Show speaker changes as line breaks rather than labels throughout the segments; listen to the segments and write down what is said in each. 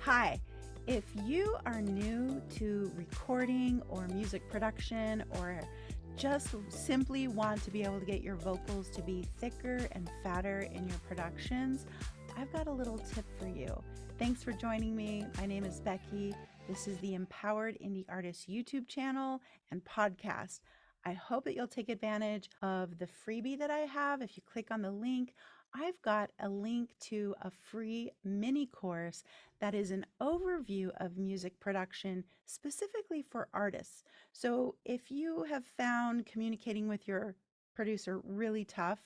Hi, if you are new to recording or music production or just simply want to be able to get your vocals to be thicker and fatter in your productions, I've got a little tip for you. Thanks for joining me. My name is Becky. This is the Empowered Indie Artist YouTube channel and podcast. I hope that you'll take advantage of the freebie that I have. If you click on the link, I've got a link to a free mini course that is an overview of music production specifically for artists. So if you have found communicating with your producer really tough,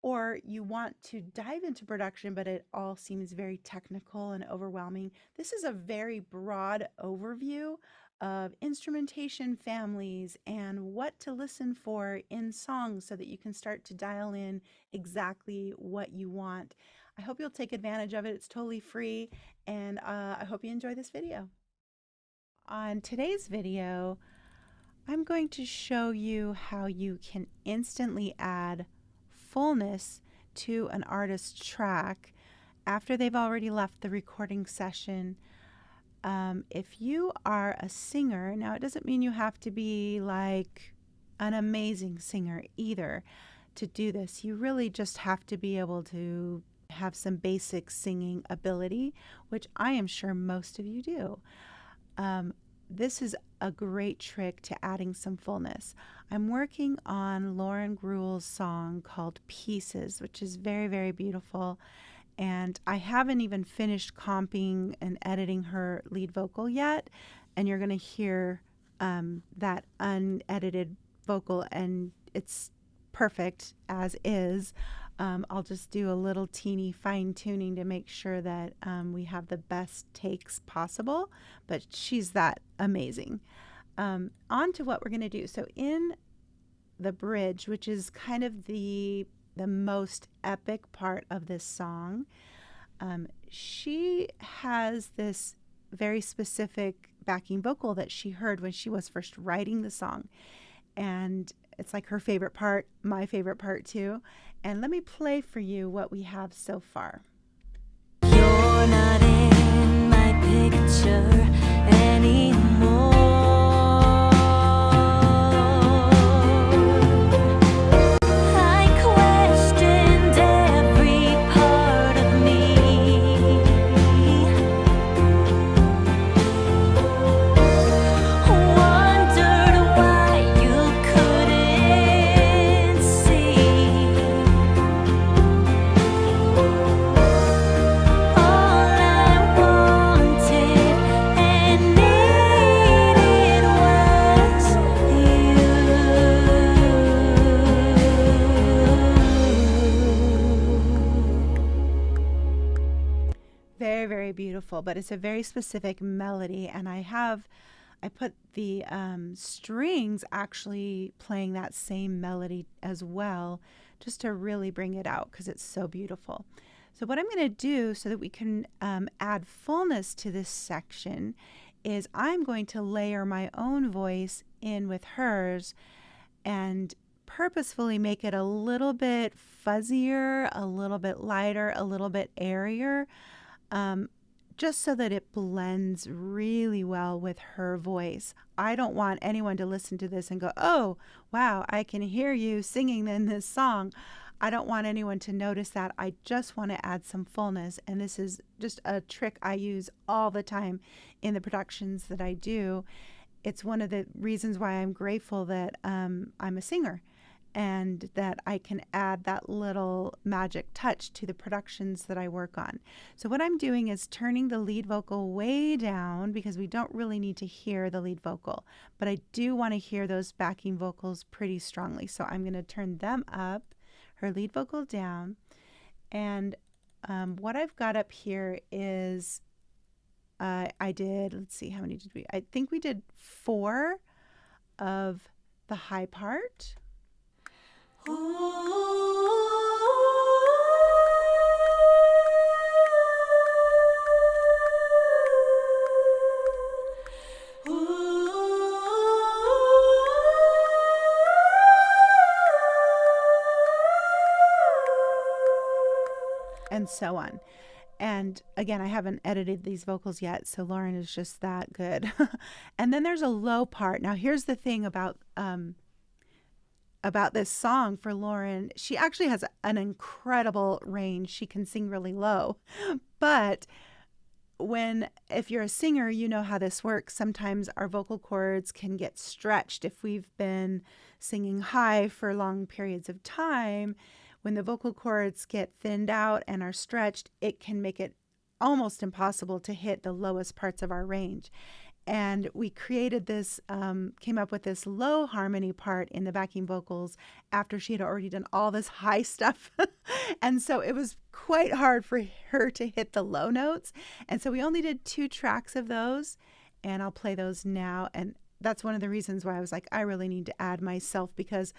or you want to dive into production, but it all seems very technical and overwhelming, this is a very broad overview of instrumentation families and what to listen for in songs so that you can start to dial in exactly what you want. I hope you'll take advantage of it. It's totally free, and I hope you enjoy this video. On today's video, I'm going to show you how you can instantly add fullness to an artist's track after they've already left the recording session. If you are a singer, now it doesn't mean you have to be like an amazing singer either to do this. You really just have to be able to have some basic singing ability, which I am sure most of you do. This is a great trick to adding some fullness. I'm working on Lauren Gruel's song called Pieces, which is very, very beautiful. And I haven't even finished comping and editing her lead vocal yet. And you're going to hear that unedited vocal, and it's perfect as is. I'll just do a little teeny fine tuning to make sure that we have the best takes possible, but she's that amazing. On to what we're going to do. So in the bridge, which is kind of the most epic part of this song, she has this very specific backing vocal that she heard when she was first writing the song. And it's like her favorite part, my favorite part too. And let me play for you what we have so far.
You're not in my picture anymore. I questioned every part of me. Wondered why you couldn't see. All I wanted and needed was you.
Very, very beautiful, but it's a very specific melody. And I put the strings actually playing that same melody as well, just to really bring it out because it's so beautiful. So what I'm going to do so that we can add fullness to this section is I'm going to layer my own voice in with hers and purposefully make it a little bit fuzzier, a little bit lighter, a little bit airier, just so that it blends really well with her voice. I don't want anyone to listen to this and go, oh, wow, I can hear you singing in this song. I don't want anyone to notice that. I just want to add some fullness. And this is just a trick I use all the time in the productions that I do. It's one of the reasons why I'm grateful that I'm a singer and that I can add that little magic touch to the productions that I work on. So what I'm doing is turning the lead vocal way down because we don't really need to hear the lead vocal, but I do want to hear those backing vocals pretty strongly. So I'm going to turn them up, her lead vocal down, and what I've got up here is I did, let's see, how many did we? I think we did 4 of the high part. And so on. And again, I haven't edited these vocals yet, so Lauren is just that good. And then there's a low part. Now, here's the thing about this song for Lauren. She actually has an incredible range. She can sing really low, but if you're a singer, you know how this works. Sometimes our vocal cords can get stretched if we've been singing high for long periods of time. When the vocal cords get thinned out and are stretched, it can make it almost impossible to hit the lowest parts of our range. And we created this, came up with this low harmony part in the backing vocals after she had already done all this high stuff. And so it was quite hard for her to hit the low notes. And so we only did 2 tracks of those, and I'll play those now. And that's one of the reasons why I was like, I really need to add myself, because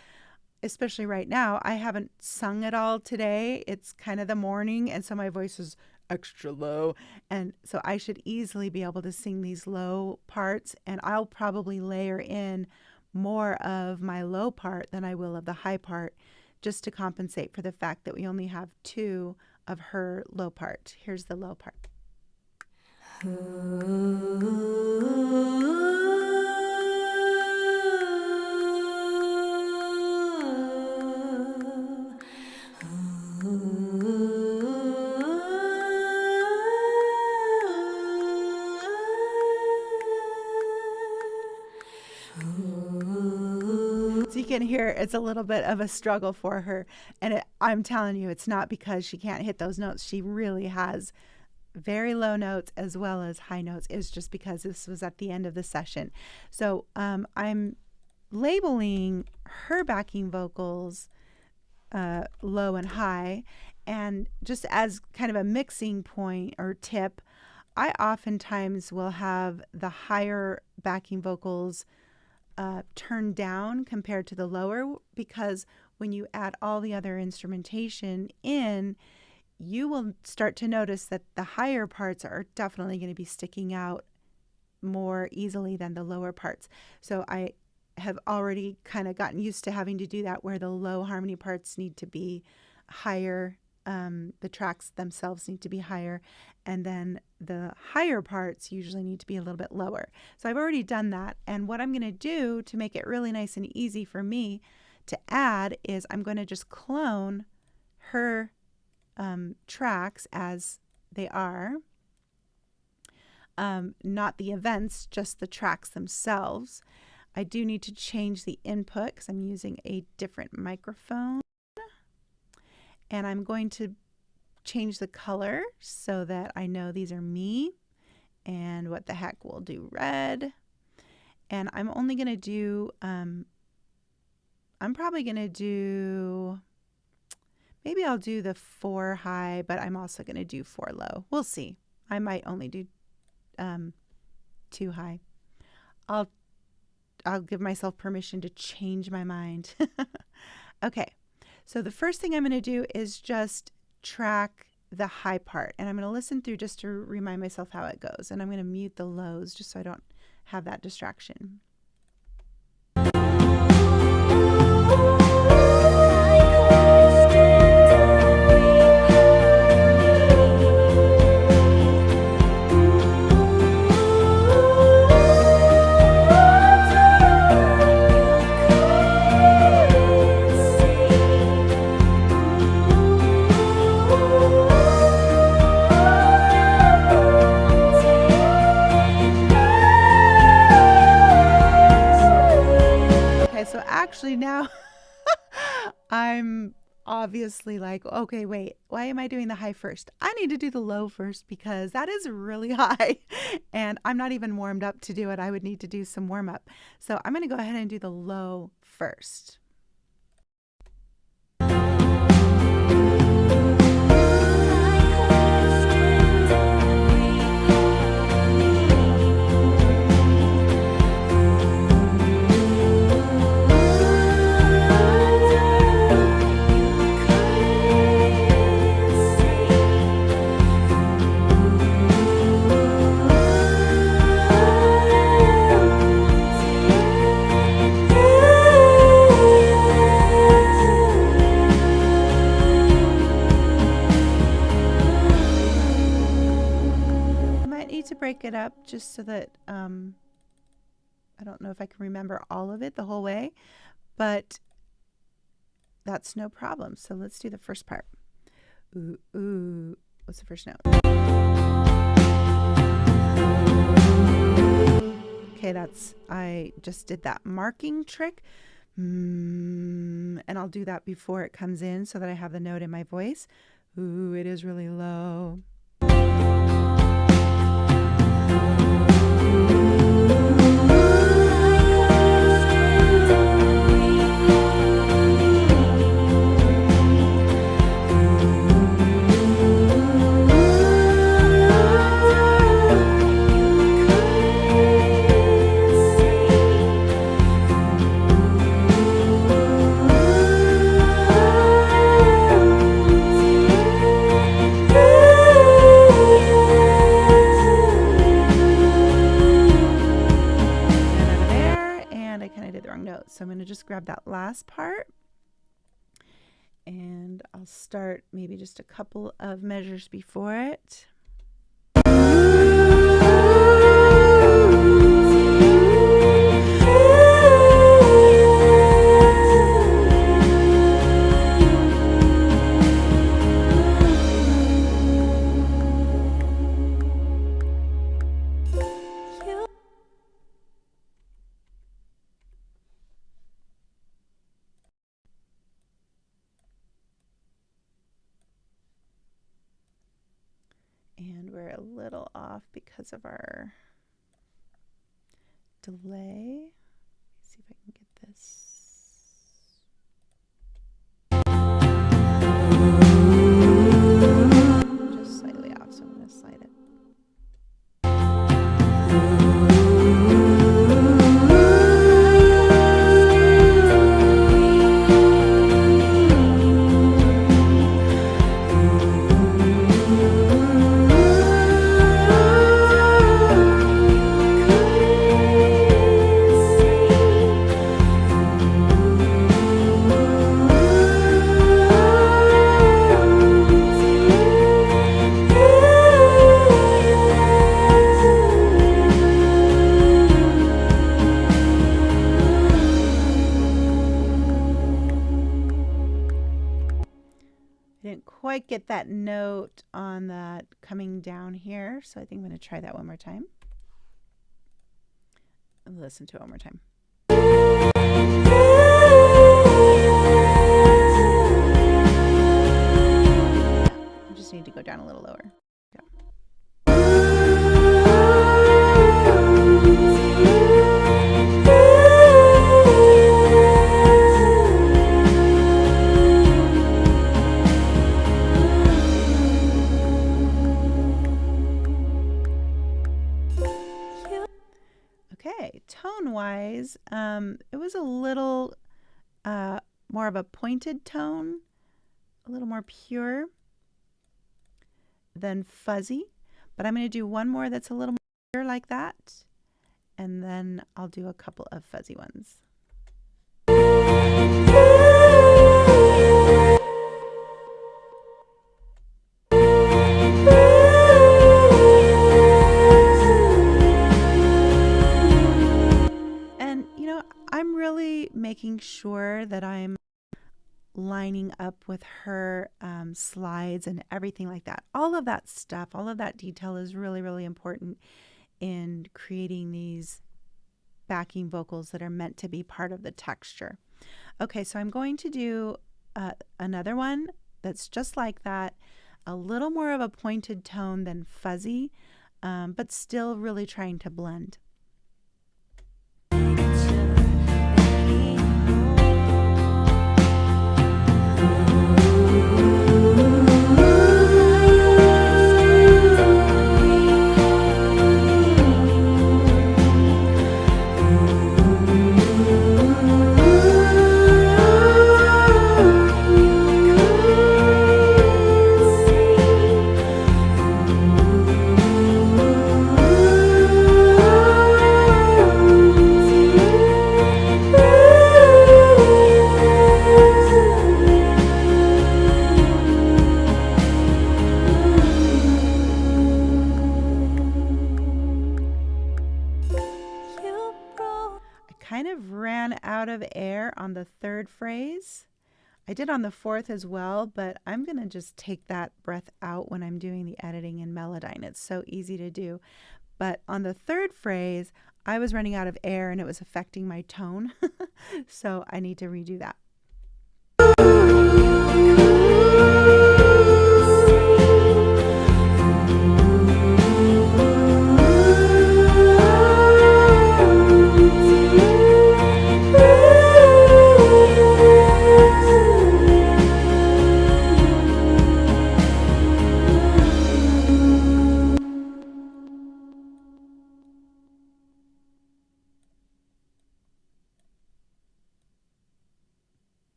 especially right now, I haven't sung at all today. It's kind of the morning, and so my voice is extra low. And so I should easily be able to sing these low parts, and I'll probably layer in more of my low part than I will of the high part, just to compensate for the fact that we only have 2 of her low part. Here's the low part. So you can hear it's a little bit of a struggle for her. And I'm telling you, it's not because she can't hit those notes. She really has very low notes as well as high notes. It's just because this was at the end of the session. So I'm labeling her backing vocals low and high. And just as kind of a mixing point or tip, I oftentimes will have the higher backing vocals turned down compared to the lower, because when you add all the other instrumentation in, you will start to notice that the higher parts are definitely going to be sticking out more easily than the lower parts. So I have already kind of gotten used to having to do that, where the low harmony parts need to be higher. The tracks themselves need to be higher, and then the higher parts usually need to be a little bit lower. So I've already done that, and what I'm going to do to make it really nice and easy for me to add is I'm going to just clone her tracks as they are, not the events, just the tracks themselves. I do need to change the input because I'm using a different microphone. And I'm going to change the color so that I know these are me. And what the heck, we'll do red. And I'm only going to do, I'm probably going to do, maybe I'll do the 4 high, but I'm also going to do 4 low. We'll see. I might only do 2 high. I'll give myself permission to change my mind. Okay. So the first thing I'm going to do is just track the high part, and I'm going to listen through just to remind myself how it goes, and I'm going to mute the lows just so I don't have that distraction. So actually now I'm obviously like, okay, wait, why am I doing the high first? I need to do the low first because that is really high and I'm not even warmed up to do it. I would need to do some warm up. So I'm going to go ahead and do the low first. need to break it up just so that I don't know if I can remember all of it the whole way, but that's no problem. So let's do the first part. Ooh, ooh. What's the first note? Okay, I just did that marking trick. And I'll do that before it comes in so that I have the note in my voice. Ooh, it is really low. So I'm going to just grab that last part and I'll start maybe just a couple of measures before it. And we're a little off because of our delay. Let's see if I can get this. Just slightly off, so I'm going to slide it. Quite get that note on that coming down here, so I think I'm going to try that one more time. Listen to it one more time. I just need to go down a little lower. Yeah. Okay, tone-wise, it was a little more of a pointed tone, a little more pure than fuzzy, but I'm going to do one more that's a little more pure like that, and then I'll do a couple of fuzzy ones. I'm really making sure that I'm lining up with her slides and everything like that. All of that stuff, all of that detail is really, really important in creating these backing vocals that are meant to be part of the texture. Okay, so I'm going to do another one that's just like that, a little more of a pointed tone than fuzzy, but still really trying to blend. kind of ran out of air on the third phrase. I did on the fourth as well, but I'm going to just take that breath out when I'm doing the editing in Melodyne. It's so easy to do. But on the third phrase, I was running out of air and it was affecting my tone. So I need to redo that.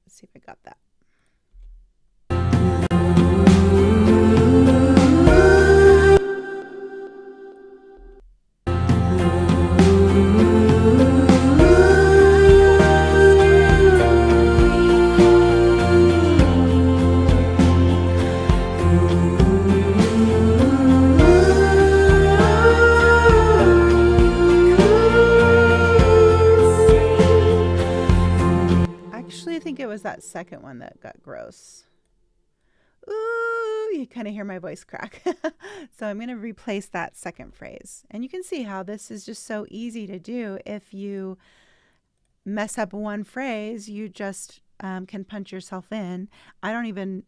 Let's see if I got that. I think it was that second one that got gross. Ooh, you kind of hear my voice crack. So I'm going to replace that second phrase. And you can see how this is just so easy to do. If you mess up one phrase, you just can punch yourself in. I don't even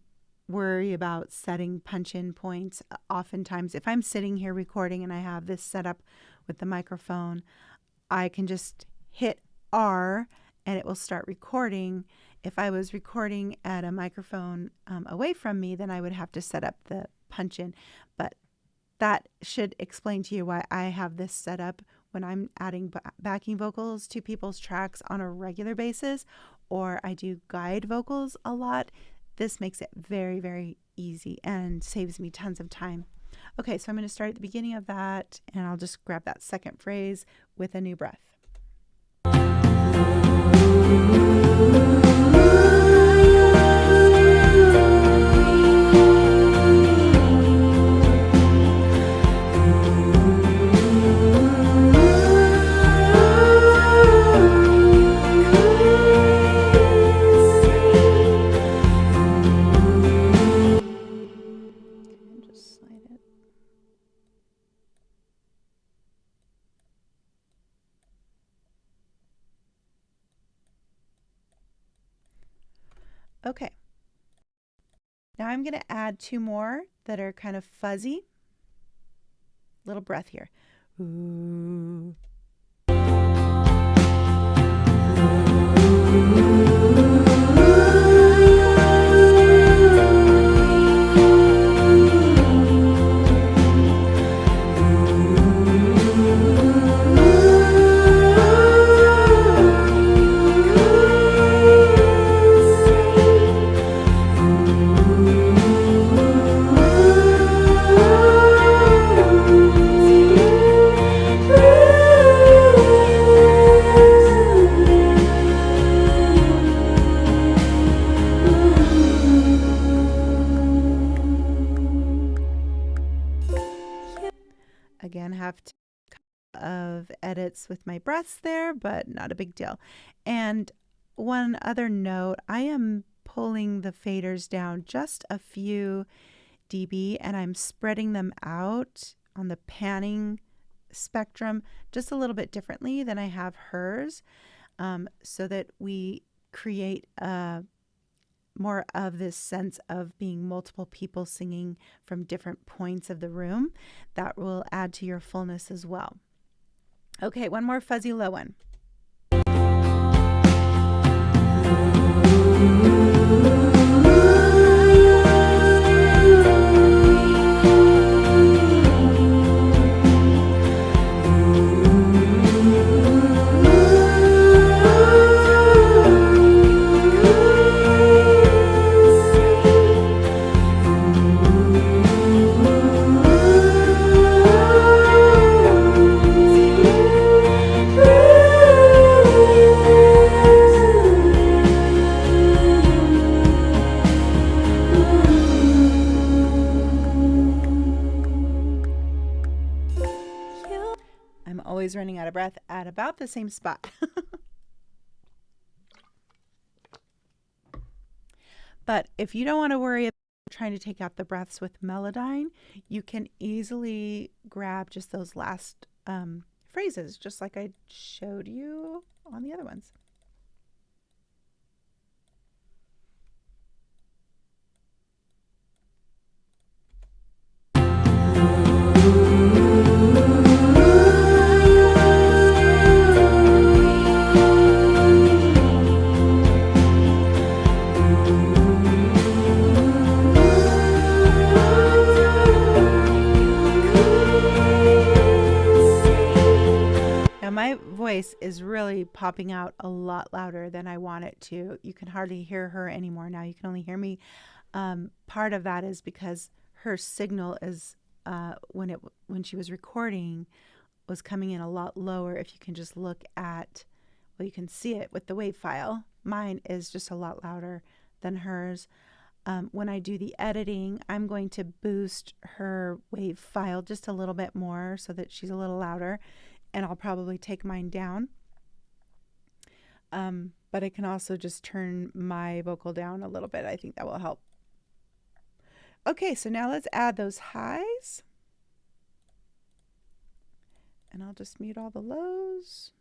worry about setting punch-in points. Oftentimes, if I'm sitting here recording and I have this set up with the microphone, I can just hit R and it will start recording. If I was recording at a microphone away from me, then I would have to set up the punch-in. But that should explain to you why I have this set up when I'm adding backing vocals to people's tracks on a regular basis, or I do guide vocals a lot. This makes it very, very easy and saves me tons of time. Okay, so I'm going to start at the beginning of that, and I'll just grab that second phrase with a new breath. Just slide it. Okay. Now I'm going to add two more that are kind of fuzzy. Little breath here. Ooh. Again, have to of edits with my breaths there, but not a big deal. And one other note, I am pulling the faders down just a few dB, and I'm spreading them out on the panning spectrum just a little bit differently than I have hers, so that we create more of this sense of being multiple people singing from different points of the room. That will add to your fullness as well. Okay, one more fuzzy low one. always running out of breath at about the same spot. But if you don't want to worry about trying to take out the breaths with Melodyne, you can easily grab just those last phrases, just like I showed you on the other ones. My voice is really popping out a lot louder than I want it to. You can hardly hear her anymore now. You can only hear me. Part of that is because her signal is when she was recording was coming in a lot lower. If you can just look at, well, you can see it with the wave file. Mine is just a lot louder than hers. When I do the editing, I'm going to boost her wave file just a little bit more so that she's a little louder. And I'll probably take mine down. But I can also just turn my vocal down a little bit. I think that will help. Okay, so now let's add those highs. And I'll just mute all the lows.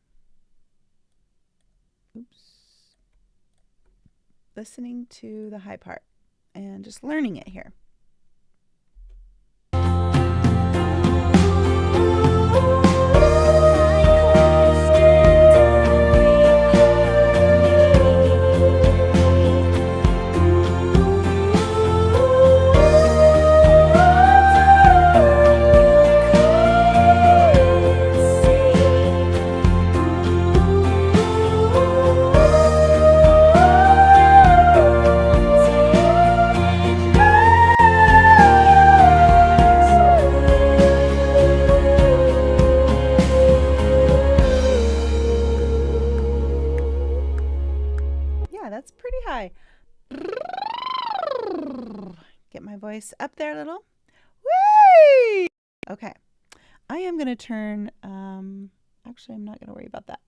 Oops. Listening to the high part and just learning it here. That's pretty high. Get my voice up there a little. Whee! Okay. I am going to turn, actually, I'm not going to worry about that.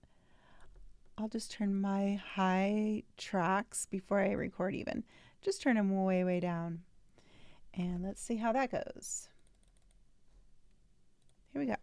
I'll just turn my high tracks before I record even. Just turn them way, way down. And let's see how that goes. Here we go.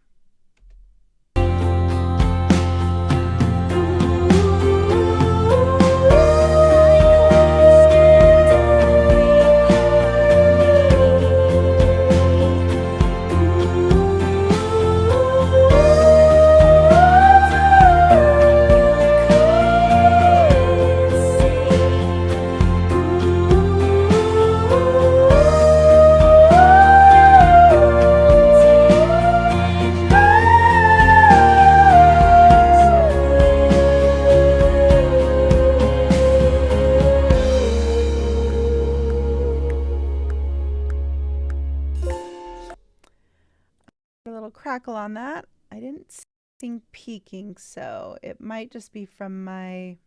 A little crackle on that. I didn't sing peaking, so it might just be from my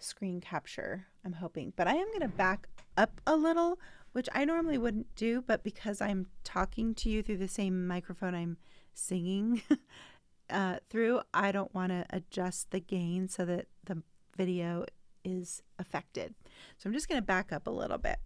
screen capture, I'm hoping. But I am going to back up a little, which I normally wouldn't do, but because I'm talking to you through the same microphone I'm singing through, I don't want to adjust the gain so that the video is affected. So I'm just going to back up a little bit.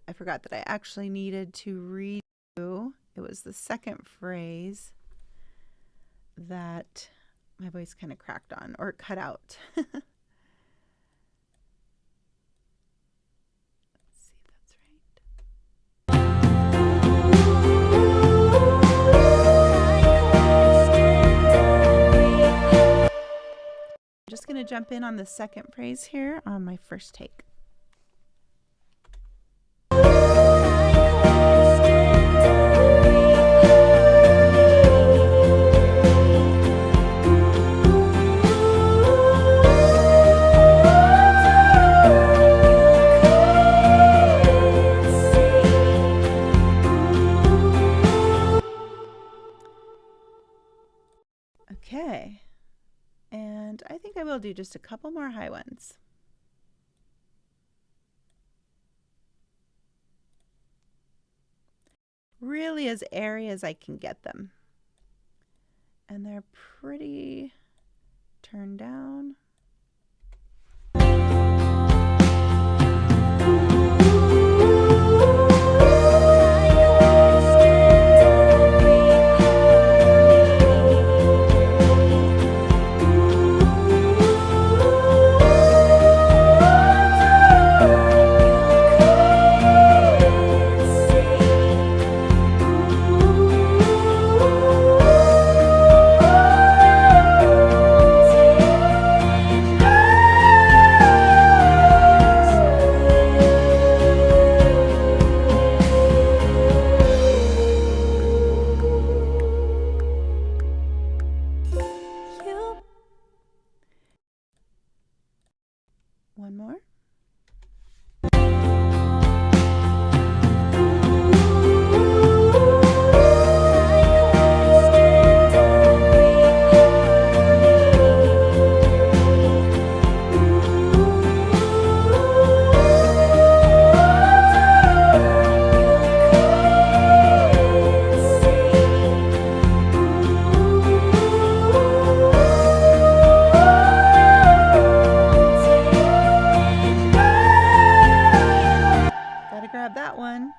I forgot that I actually needed to redo. It was the second phrase that my voice kind of cracked on or cut out. Let's see if that's right. jump in on the second phrase here on my first take. Okay, and I think I will do just a couple more high ones. Really as airy as I can get them. And they're pretty turned down. One more. Gotta grab that one.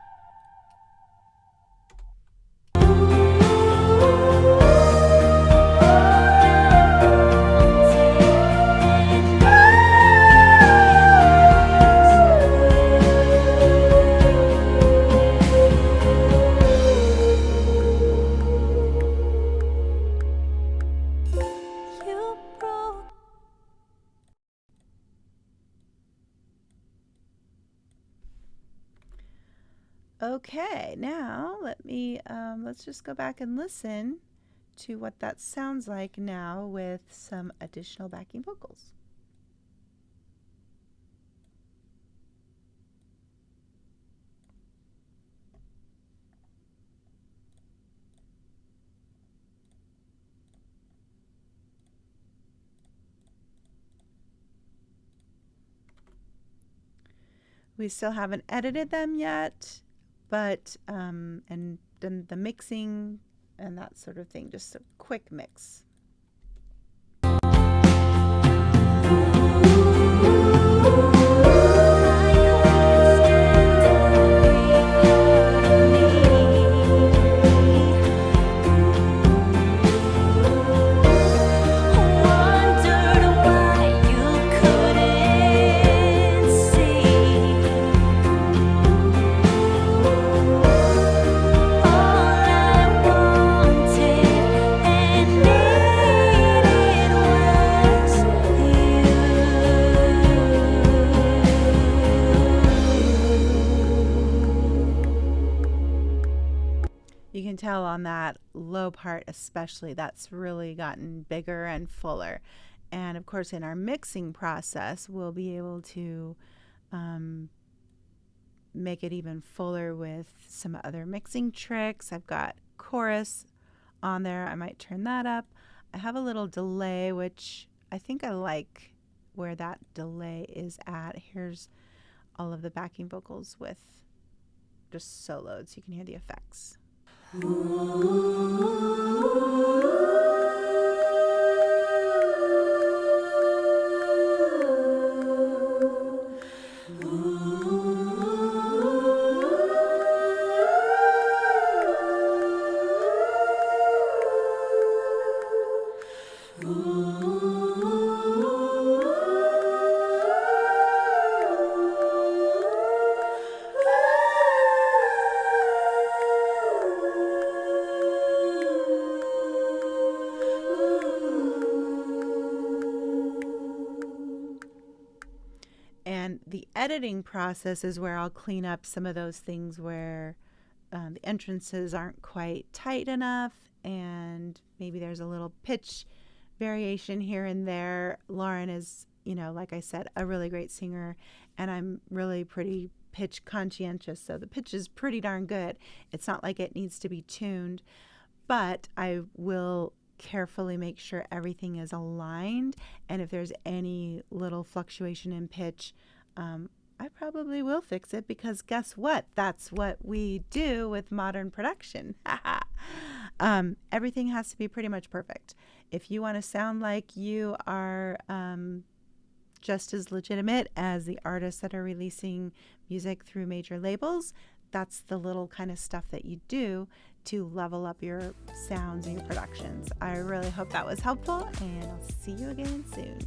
Okay, now let's just go back and listen to what that sounds like now with some additional backing vocals. We still haven't edited them yet, but and done the mixing and that sort of thing, just a quick mix. You can tell on that low part especially, that's really gotten bigger and fuller. And of course in our mixing process, we'll be able to make it even fuller with some other mixing tricks. I've got chorus on there. I might turn that up. I have a little delay, which I think I like where that delay is at. Here's all of the backing vocals with just soloed so you can hear the effects. then the editing process is where I'll clean up some of those things where the entrances aren't quite tight enough, and maybe there's a little pitch variation here and there. Lauren is, like I said, a really great singer, and I'm really pretty pitch conscientious, so the pitch is pretty darn good. It's not like it needs to be tuned, but I will carefully make sure everything is aligned, and if there's any little fluctuation in pitch, I probably will fix it, because guess what? That's what we do with modern production. Everything has to be pretty much perfect. If you want to sound like you are just as legitimate as the artists that are releasing music through major labels, that's the little kind of stuff that you do to level up your sounds and your productions. I really hope that was helpful, and I'll see you again soon.